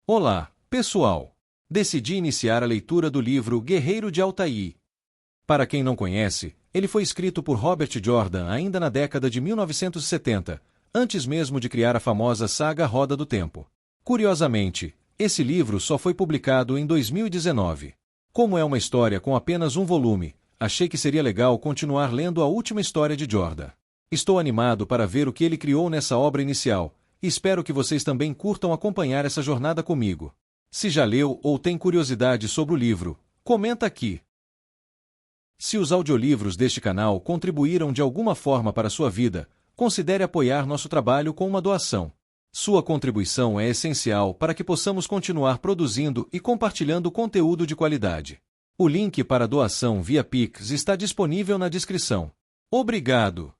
Olá, pessoal! Decidi iniciar a leitura do livro Guerreiro de Altair. Para quem não conhece, ele foi escrito por Robert Jordan ainda na década de 1970, antes mesmo de criar a famosa saga Roda do Tempo. Curiosamente, esse livro só foi publicado em 2019. Como é uma história com apenas um volume, achei que seria legal continuar lendo a última história de Jordan. Estou animado para ver o que ele criou nessa obra inicial, e espero que vocês também curtam acompanhar essa jornada comigo. Se já leu ou tem curiosidade sobre o livro, comenta aqui. Se os audiolivros deste canal contribuíram de alguma forma para a sua vida, considere apoiar nosso trabalho com uma doação. Sua contribuição é essencial para que possamos continuar produzindo e compartilhando conteúdo de qualidade. O link para a doação via Pix está disponível na descrição. Obrigado!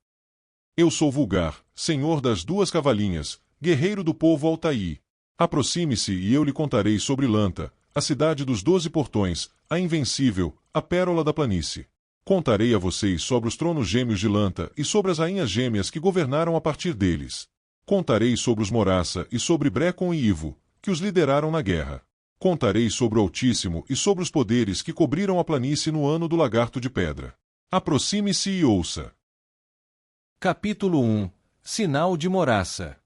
Eu sou Vulgar, senhor das duas cavalinhas, guerreiro do povo Altair. Aproxime-se e eu lhe contarei sobre Lanta, a cidade dos 12 portões, a invencível, a pérola da planície. Contarei a vocês sobre os tronos gêmeos de Lanta e sobre as rainhas gêmeas que governaram a partir deles. Contarei sobre os Moraça e sobre Brecon e Ivo, que os lideraram na guerra. Contarei sobre o Altíssimo e sobre os poderes que cobriram a planície no ano do Lagarto de Pedra. Aproxime-se e ouça. Capítulo 1 Sinal de Moraça.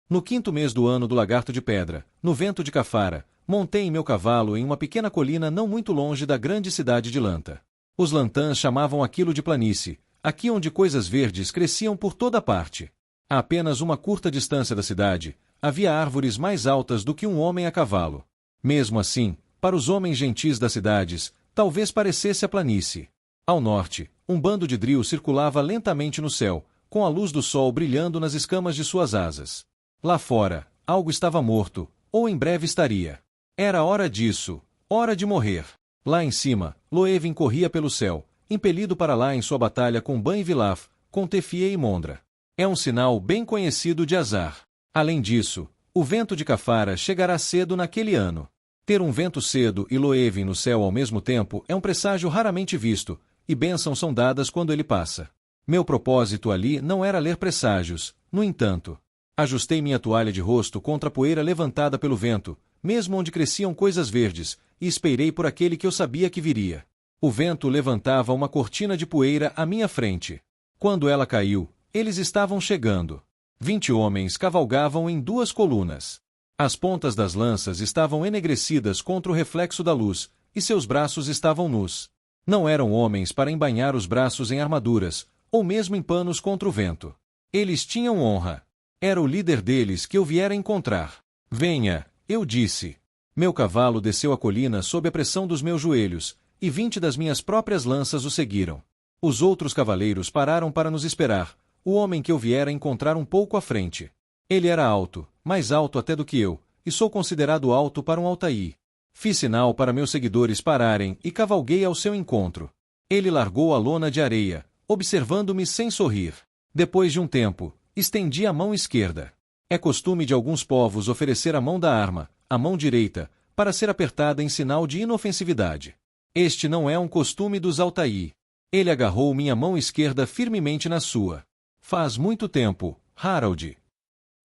No 5º mês do ano do Lagarto de Pedra, no vento de Cafara, montei em meu cavalo em uma pequena colina não muito longe da grande cidade de Lanta. Os Lantãs chamavam aquilo de planície, aqui onde coisas verdes cresciam por toda parte. A apenas uma curta distância da cidade, havia árvores mais altas do que um homem a cavalo. Mesmo assim, para os homens gentis das cidades, talvez parecesse a planície. Ao norte, um bando de dril circulava lentamente no céu, com a luz do sol brilhando nas escamas de suas asas. Lá fora, algo estava morto, ou em breve estaria. Era hora disso, hora de morrer. Lá em cima, Loevin corria pelo céu, impelido para lá em sua batalha com Ban e Vilaf, com Tefie e Mondra. É um sinal bem conhecido de azar. Além disso, o vento de Cafara chegará cedo naquele ano. Ter um vento cedo e Loevin no céu ao mesmo tempo é um presságio raramente visto, e bênçãos são dadas quando ele passa. Meu propósito ali não era ler presságios, no entanto. Ajustei minha toalha de rosto contra a poeira levantada pelo vento, mesmo onde cresciam coisas verdes, e esperei por aquele que eu sabia que viria. O vento levantava uma cortina de poeira à minha frente. Quando ela caiu, eles estavam chegando. 20 homens cavalgavam em 2 colunas. As pontas das lanças estavam enegrecidas contra o reflexo da luz, e seus braços estavam nus. Não eram homens para embainhar os braços em armaduras, ou mesmo em panos contra o vento. Eles tinham honra. Era o líder deles que eu viera encontrar. Venha, eu disse. Meu cavalo desceu a colina sob a pressão dos meus joelhos, e 20 das minhas próprias lanças o seguiram. Os outros cavaleiros pararam para nos esperar, o homem que eu viera encontrar um pouco à frente. Ele era alto, mais alto até do que eu, e sou considerado alto para um Altair. Fiz sinal para meus seguidores pararem e cavalguei ao seu encontro. Ele largou a lona de areia, observando-me sem sorrir. Depois de um tempo, estendi a mão esquerda. É costume de alguns povos oferecer a mão da arma, a mão direita, para ser apertada em sinal de inofensividade. Este não é um costume dos Altair. Ele agarrou minha mão esquerda firmemente na sua. Faz muito tempo, Harald.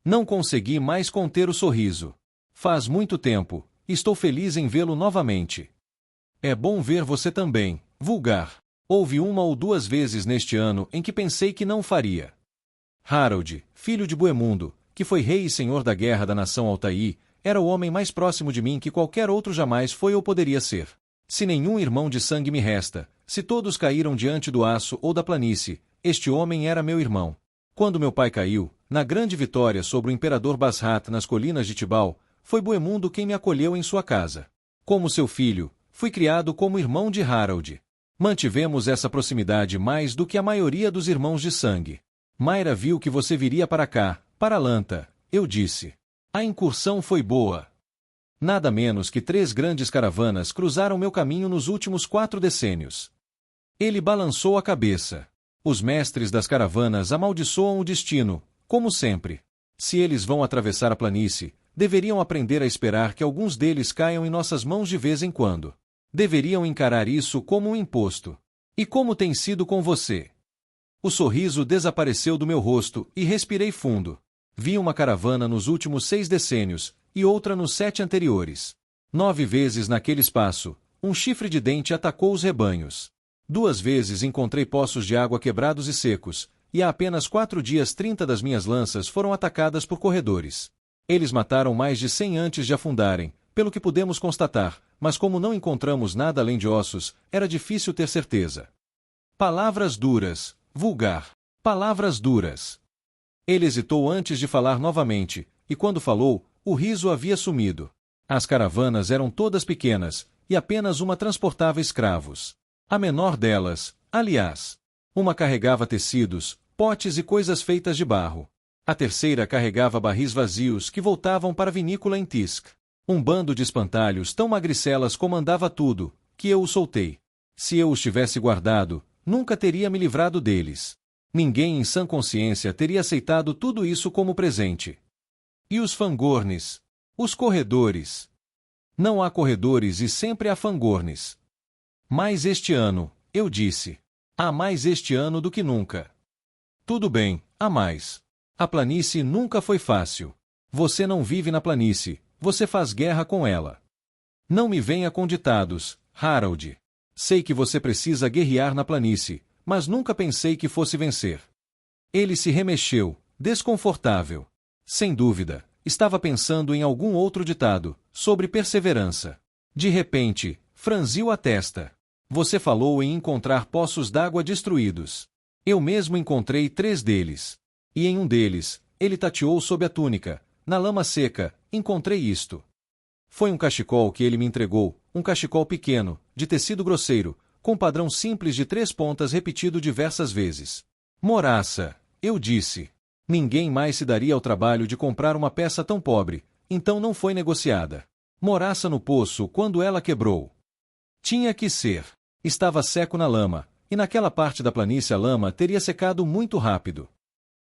Não consegui mais conter o sorriso. Faz muito tempo, estou feliz em vê-lo novamente. É bom ver você também, Vulgar. Houve 1 ou 2 vezes neste ano em que pensei que não faria. Harald, filho de Boemundo, que foi rei e senhor da guerra da nação Altair, era o homem mais próximo de mim que qualquer outro jamais foi ou poderia ser. Se nenhum irmão de sangue me resta, se todos caíram diante do aço ou da planície, este homem era meu irmão. Quando meu pai caiu, na grande vitória sobre o imperador Basrat nas colinas de Tibau, foi Boemundo quem me acolheu em sua casa. Como seu filho, fui criado como irmão de Harald. Mantivemos essa proximidade mais do que a maioria dos irmãos de sangue. Mayra viu que você viria para cá, para Lanta, eu disse. A incursão foi boa. Nada menos que 3 grandes caravanas cruzaram meu caminho nos últimos 4 decênios. Ele balançou a cabeça. Os mestres das caravanas amaldiçoam o destino, como sempre. Se eles vão atravessar a planície, deveriam aprender a esperar que alguns deles caiam em nossas mãos de vez em quando. Deveriam encarar isso como um imposto. E como tem sido com você? O sorriso desapareceu do meu rosto e respirei fundo. Vi uma caravana nos últimos 6 decênios, e outra nos 7 anteriores. 9 vezes naquele espaço, um chifre de dente atacou os rebanhos. 2 vezes encontrei poços de água quebrados e secos, e há apenas 4 dias 30 das minhas lanças foram atacadas por corredores. Eles mataram mais de 100 antes de afundarem, pelo que pudemos constatar, mas como não encontramos nada além de ossos, era difícil ter certeza. Palavras duras, vulgar. Palavras duras. Ele hesitou antes de falar novamente, e quando falou, o riso havia sumido. As caravanas eram todas pequenas, e apenas uma transportava escravos. A menor delas, aliás. Uma carregava tecidos, potes e coisas feitas de barro. A terceira carregava barris vazios que voltavam para a vinícola em Tisc. Um bando de espantalhos tão magricelas comandava tudo, que eu os soltei. Se eu os tivesse guardado, nunca teria me livrado deles. Ninguém em sã consciência teria aceitado tudo isso como presente. E os fangornes? Os corredores? Não há corredores e sempre há fangornes. Mas este ano, eu disse. Há mais este ano do que nunca. Tudo bem, há mais. A planície nunca foi fácil. Você não vive na planície, você faz guerra com ela. Não me venha com ditados, Harold. Sei que você precisa guerrear na planície, mas nunca pensei que fosse vencer. Ele se remexeu, desconfortável. Sem dúvida, estava pensando em algum outro ditado, sobre perseverança. De repente, franziu a testa. Você falou em encontrar poços d'água destruídos. Eu mesmo encontrei 3 deles. E em um deles, ele tateou sob a túnica. Na lama seca, encontrei isto. Foi um cachecol que ele me entregou, um cachecol pequeno, de tecido grosseiro, com padrão simples de 3 pontas repetido diversas vezes. Moraça, eu disse. Ninguém mais se daria ao trabalho de comprar uma peça tão pobre, então não foi negociada. Moraça no poço quando ela quebrou. Tinha que ser. Estava seco na lama, e naquela parte da planície a lama teria secado muito rápido.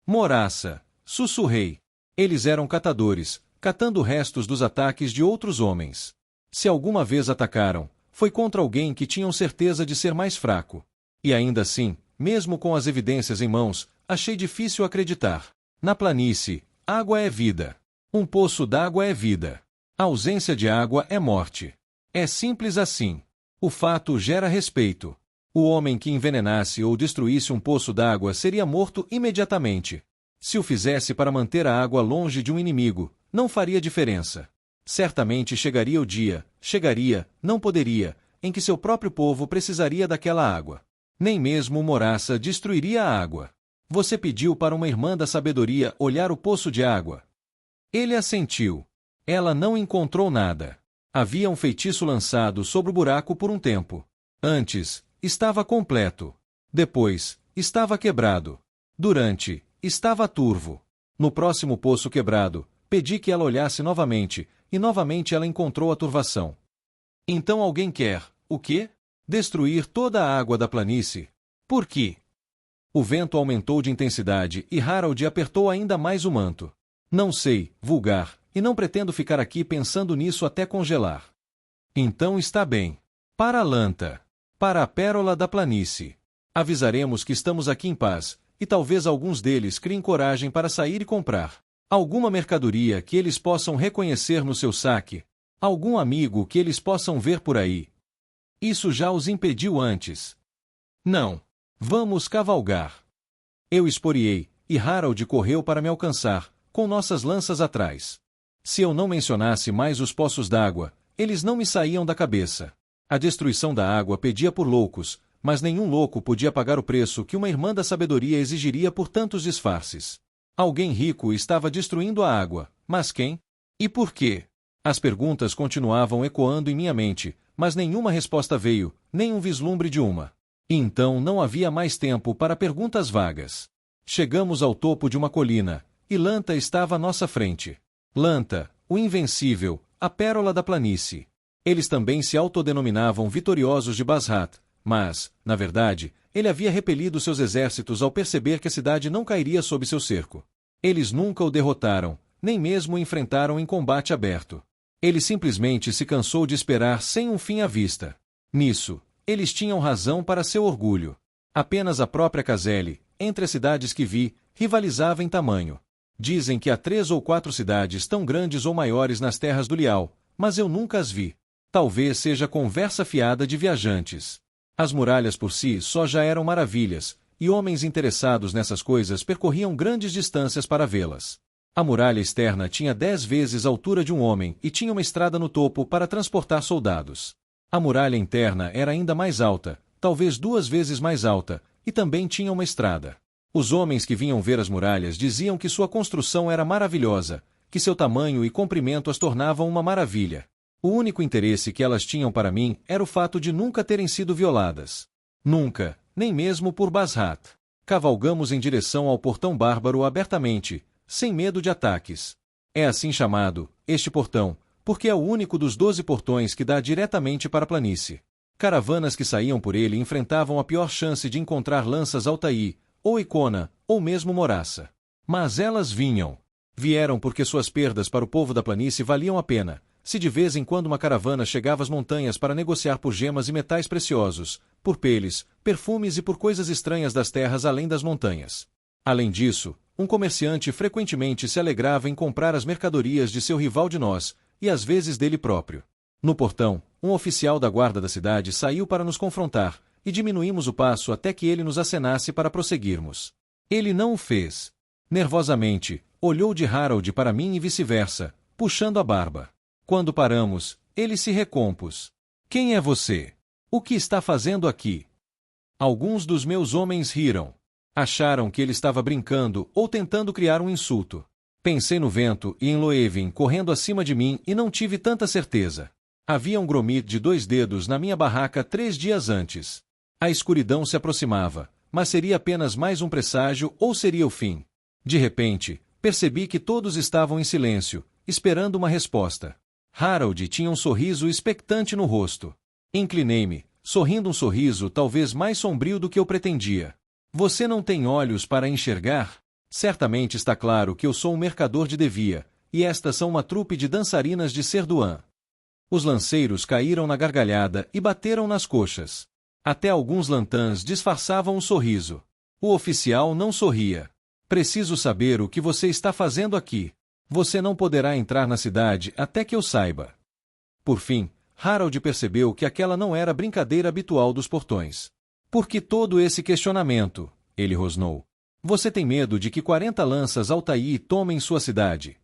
Moraça, sussurrei. Eles eram catadores, catando restos dos ataques de outros homens. Se alguma vez atacaram, foi contra alguém que tinham certeza de ser mais fraco. E ainda assim, mesmo com as evidências em mãos, achei difícil acreditar. Na planície, água é vida. Um poço d'água é vida. A ausência de água é morte. É simples assim. O fato gera respeito. O homem que envenenasse ou destruísse um poço d'água seria morto imediatamente. Se o fizesse para manter a água longe de um inimigo, não faria diferença. Certamente chegaria o dia, não poderia, em que seu próprio povo precisaria daquela água. Nem mesmo Moraça destruiria a água. Você pediu para uma irmã da sabedoria olhar o poço de água. Ele assentiu. Ela não encontrou nada. Havia um feitiço lançado sobre o buraco por um tempo. Antes, estava completo. Depois, estava quebrado. Durante, estava turvo. No próximo poço quebrado, pedi que ela olhasse novamente, e novamente ela encontrou a turvação. Então alguém quer, o quê? Destruir toda a água da planície. Por quê? O vento aumentou de intensidade e Harold apertou ainda mais o manto. Não sei, vulgar, e não pretendo ficar aqui pensando nisso até congelar. Então está bem. Para a Lanta. Para a pérola da planície. Avisaremos que estamos aqui em paz, e talvez alguns deles criem coragem para sair e comprar. Alguma mercadoria que eles possam reconhecer no seu saque. Algum amigo que eles possam ver por aí. Isso já os impediu antes. Não. Vamos cavalgar. Eu esporeei, e Harold correu para me alcançar, com nossas lanças atrás. Se eu não mencionasse mais os poços d'água, eles não me saíam da cabeça. A destruição da água pedia por loucos, mas nenhum louco podia pagar o preço que uma irmã da sabedoria exigiria por tantos disfarces. Alguém rico estava destruindo a água, mas quem? E por quê? As perguntas continuavam ecoando em minha mente, mas nenhuma resposta veio, nem um vislumbre de uma. Então não havia mais tempo para perguntas vagas. Chegamos ao topo de uma colina, e Lanta estava à nossa frente. Lanta, o invencível, a pérola da planície. Eles também se autodenominavam vitoriosos de Basrat, mas, na verdade, ele havia repelido seus exércitos ao perceber que a cidade não cairia sob seu cerco. Eles nunca o derrotaram, nem mesmo o enfrentaram em combate aberto. Ele simplesmente se cansou de esperar sem um fim à vista. Nisso, eles tinham razão para seu orgulho. Apenas a própria Kazele, entre as cidades que vi, rivalizava em tamanho. Dizem que há 3 ou 4 cidades tão grandes ou maiores nas terras do Liao, mas eu nunca as vi. Talvez seja conversa fiada de viajantes. As muralhas por si só já eram maravilhas, e homens interessados nessas coisas percorriam grandes distâncias para vê-las. A muralha externa tinha 10 vezes a altura de um homem e tinha uma estrada no topo para transportar soldados. A muralha interna era ainda mais alta, talvez 2 vezes mais alta, e também tinha uma estrada. Os homens que vinham ver as muralhas diziam que sua construção era maravilhosa, que seu tamanho e comprimento as tornavam uma maravilha. O único interesse que elas tinham para mim era o fato de nunca terem sido violadas. Nunca, nem mesmo por Basrat. Cavalgamos em direção ao portão bárbaro abertamente, sem medo de ataques. É assim chamado, este portão, porque é o único dos 12 portões que dá diretamente para a planície. Caravanas que saíam por ele enfrentavam a pior chance de encontrar lanças Altaí, ou Icona, ou mesmo Moraça. Mas elas vinham. Vieram porque suas perdas para o povo da planície valiam a pena, se de vez em quando uma caravana chegava às montanhas para negociar por gemas e metais preciosos, por peles, perfumes e por coisas estranhas das terras além das montanhas. Além disso, um comerciante frequentemente se alegrava em comprar as mercadorias de seu rival de nós, e às vezes dele próprio. No portão, um oficial da guarda da cidade saiu para nos confrontar, e diminuímos o passo até que ele nos acenasse para prosseguirmos. Ele não o fez. Nervosamente, olhou de Harold para mim e vice-versa, puxando a barba. Quando paramos, ele se recompôs. Quem é você? O que está fazendo aqui? Alguns dos meus homens riram. Acharam que ele estava brincando ou tentando criar um insulto. Pensei no vento e em Loevin correndo acima de mim e não tive tanta certeza. Havia um gromit de 2 dedos na minha barraca 3 dias antes. A escuridão se aproximava, mas seria apenas mais um presságio ou seria o fim? De repente, percebi que todos estavam em silêncio, esperando uma resposta. Harold tinha um sorriso expectante no rosto. Inclinei-me, sorrindo um sorriso talvez mais sombrio do que eu pretendia. Você não tem olhos para enxergar? Certamente está claro que eu sou um mercador de Devia, e estas são uma trupe de dançarinas de Serduan. Os lanceiros caíram na gargalhada e bateram nas coxas. Até alguns lantãs disfarçavam um sorriso. O oficial não sorria. Preciso saber o que você está fazendo aqui. Você não poderá entrar na cidade até que eu saiba. Por fim, Harold percebeu que aquela não era a brincadeira habitual dos portões. Por que todo esse questionamento? Ele rosnou. Você tem medo de que 40 lanças Altaí tomem sua cidade?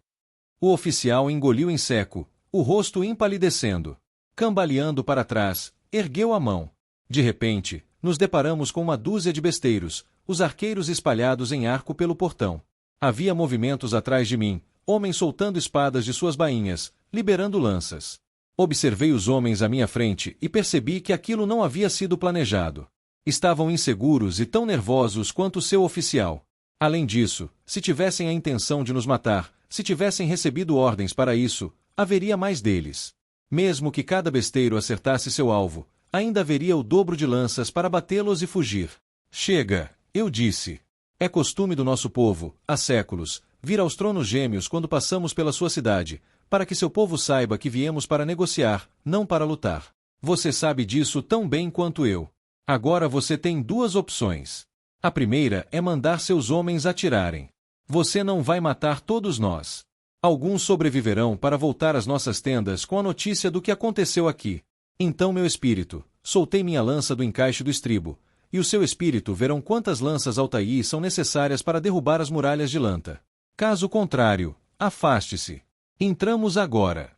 O oficial engoliu em seco, o rosto empalidecendo. Cambaleando para trás, ergueu a mão. De repente, nos deparamos com uma dúzia de besteiros, os arqueiros espalhados em arco pelo portão. Havia movimentos atrás de mim, homens soltando espadas de suas bainhas, liberando lanças. Observei os homens à minha frente e percebi que aquilo não havia sido planejado. Estavam inseguros e tão nervosos quanto seu oficial. Além disso, se tivessem a intenção de nos matar, se tivessem recebido ordens para isso, haveria mais deles. Mesmo que cada besteiro acertasse seu alvo, ainda haveria o dobro de lanças para batê-los e fugir. Chega, eu disse. É costume do nosso povo, há séculos, vir aos tronos gêmeos quando passamos pela sua cidade, para que seu povo saiba que viemos para negociar, não para lutar. Você sabe disso tão bem quanto eu. Agora você tem 2 opções. A primeira é mandar seus homens atirarem. Você não vai matar todos nós. Alguns sobreviverão para voltar às nossas tendas com a notícia do que aconteceu aqui. Então meu espírito, soltei minha lança do encaixe do estribo, e o seu espírito verão quantas lanças Altaí são necessárias para derrubar as muralhas de Lanta. Caso contrário, afaste-se. Entramos agora.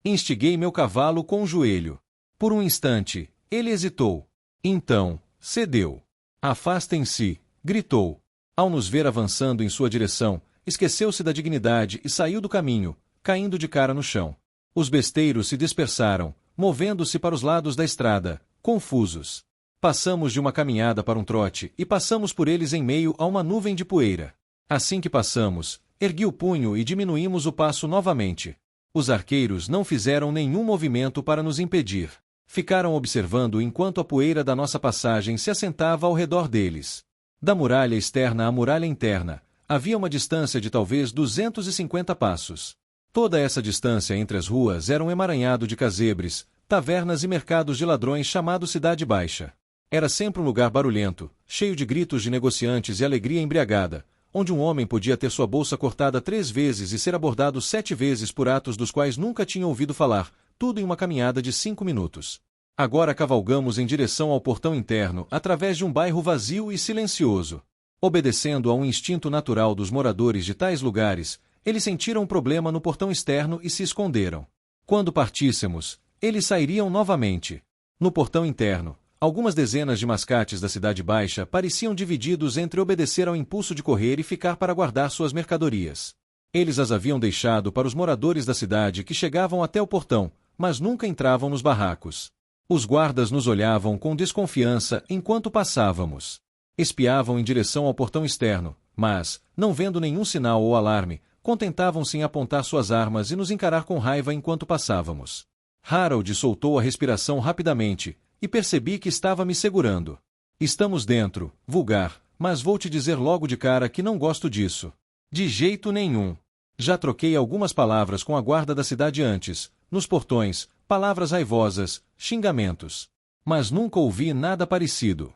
Instiguei meu cavalo com o joelho. Por um instante, ele hesitou. Então, cedeu. Afastem-se, gritou. Ao nos ver avançando em sua direção, esqueceu-se da dignidade e saiu do caminho, caindo de cara no chão. Os besteiros se dispersaram, movendo-se para os lados da estrada, confusos. Passamos de uma caminhada para um trote e passamos por eles em meio a uma nuvem de poeira. Assim que passamos, ergui o punho e diminuímos o passo novamente. Os arqueiros não fizeram nenhum movimento para nos impedir. Ficaram observando enquanto a poeira da nossa passagem se assentava ao redor deles. Da muralha externa à muralha interna, havia uma distância de talvez 250 passos. Toda essa distância entre as ruas era um emaranhado de casebres, tavernas e mercados de ladrões chamado Cidade Baixa. Era sempre um lugar barulhento, cheio de gritos de negociantes e alegria embriagada, onde um homem podia ter sua bolsa cortada 3 vezes e ser abordado 7 vezes por atos dos quais nunca tinha ouvido falar, tudo em uma caminhada de 5 minutos. Agora cavalgamos em direção ao portão interno, através de um bairro vazio e silencioso. Obedecendo a um instinto natural dos moradores de tais lugares, eles sentiram um problema no portão externo e se esconderam. Quando partíssemos, eles sairiam novamente. No portão interno, algumas dezenas de mascates da Cidade Baixa pareciam divididos entre obedecer ao impulso de correr e ficar para guardar suas mercadorias. Eles as haviam deixado para os moradores da cidade que chegavam até o portão, mas nunca entravam nos barracos. Os guardas nos olhavam com desconfiança enquanto passávamos. Espiavam em direção ao portão externo, mas, não vendo nenhum sinal ou alarme, contentavam-se em apontar suas armas e nos encarar com raiva enquanto passávamos. Harold soltou a respiração rapidamente, e percebi que estava me segurando. Estamos dentro, vulgar, mas vou te dizer logo de cara que não gosto disso. De jeito nenhum. Já troquei algumas palavras com a guarda da cidade antes, nos portões, palavras raivosas, xingamentos. Mas nunca ouvi nada parecido.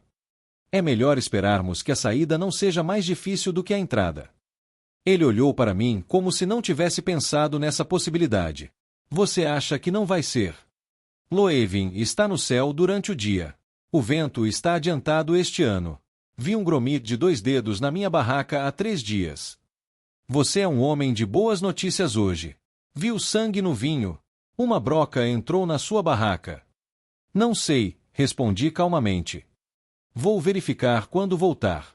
É melhor esperarmos que a saída não seja mais difícil do que a entrada. Ele olhou para mim como se não tivesse pensado nessa possibilidade. Você acha que não vai ser? Loevin está no céu durante o dia. O vento está adiantado este ano. Vi um gromit de 2 dedos na minha barraca há 3 dias. Você é um homem de boas notícias hoje. Viu sangue no vinho. Uma broca entrou na sua barraca. Não sei, respondi calmamente. Vou verificar quando voltar.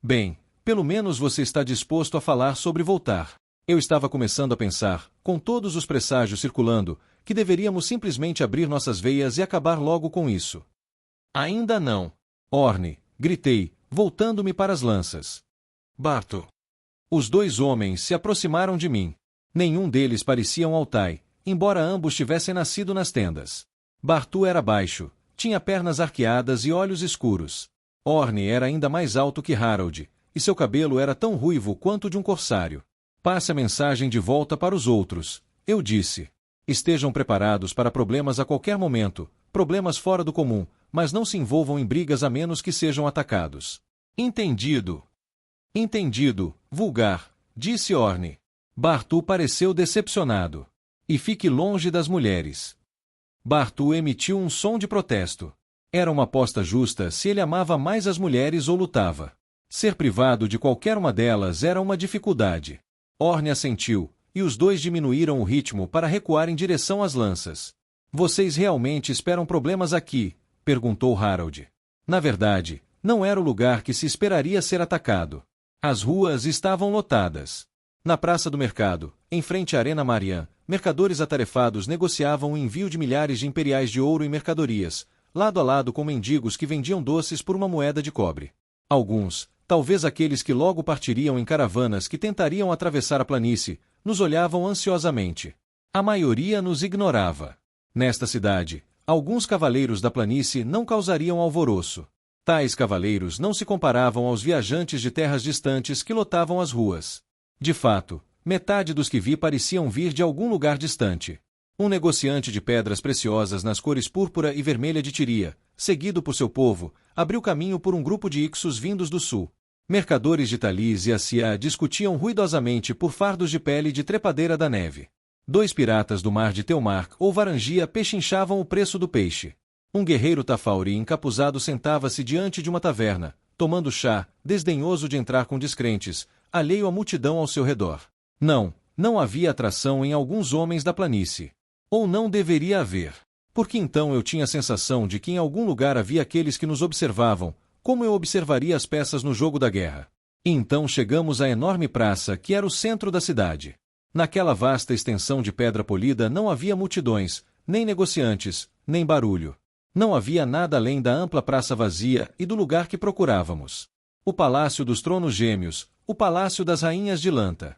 Bem, pelo menos você está disposto a falar sobre voltar. Eu estava começando a pensar, com todos os presságios circulando, que deveríamos simplesmente abrir nossas veias e acabar logo com isso. Ainda não. Orne, gritei, voltando-me para as lanças. Barto. Os 2 homens se aproximaram de mim. Nenhum deles parecia um Altai, embora ambos tivessem nascido nas tendas. Bartu era baixo, tinha pernas arqueadas e olhos escuros. Orne era ainda mais alto que Harold, e seu cabelo era tão ruivo quanto de um corsário. Passe a mensagem de volta para os outros, eu disse. Estejam preparados para problemas a qualquer momento, problemas fora do comum, mas não se envolvam em brigas a menos que sejam atacados. Entendido. Entendido, vulgar, disse Orne. Bartu pareceu decepcionado. E fique longe das mulheres. Bartu emitiu um som de protesto. Era uma aposta justa se ele amava mais as mulheres ou lutava. Ser privado de qualquer uma delas era uma dificuldade. Orne assentiu, e os 2 diminuíram o ritmo para recuar em direção às lanças. Vocês realmente esperam problemas aqui? Perguntou Harold. Na verdade, não era o lugar que se esperaria ser atacado. As ruas estavam lotadas. Na praça do mercado, em frente à Arena Marian, mercadores atarefados negociavam o envio de milhares de imperiais de ouro em mercadorias, lado a lado com mendigos que vendiam doces por uma moeda de cobre. Alguns, talvez aqueles que logo partiriam em caravanas que tentariam atravessar a planície, nos olhavam ansiosamente. A maioria nos ignorava. Nesta cidade, alguns cavaleiros da planície não causariam alvoroço. Tais cavaleiros não se comparavam aos viajantes de terras distantes que lotavam as ruas. De fato, metade dos que vi pareciam vir de algum lugar distante. Um negociante de pedras preciosas nas cores púrpura e vermelha de Tiria, seguido por seu povo, abriu caminho por um grupo de Ixos vindos do sul. Mercadores de Talis e Assia discutiam ruidosamente por fardos de pele de trepadeira da neve. 2 piratas do mar de Teumark ou Varangia pechinchavam o preço do peixe. Um guerreiro Tafauri encapuzado sentava-se diante de uma taverna, tomando chá, desdenhoso de entrar com descrentes, alheio à multidão ao seu redor. Não havia atração em alguns homens da planície. Ou não deveria haver. Porque então eu tinha a sensação de que em algum lugar havia aqueles que nos observavam, como eu observaria as peças no jogo da guerra. E então chegamos à enorme praça que era o centro da cidade. Naquela vasta extensão de pedra polida não havia multidões, nem negociantes, nem barulho. Não havia nada além da ampla praça vazia e do lugar que procurávamos. O Palácio dos Tronos Gêmeos, o Palácio das Rainhas de Lanta.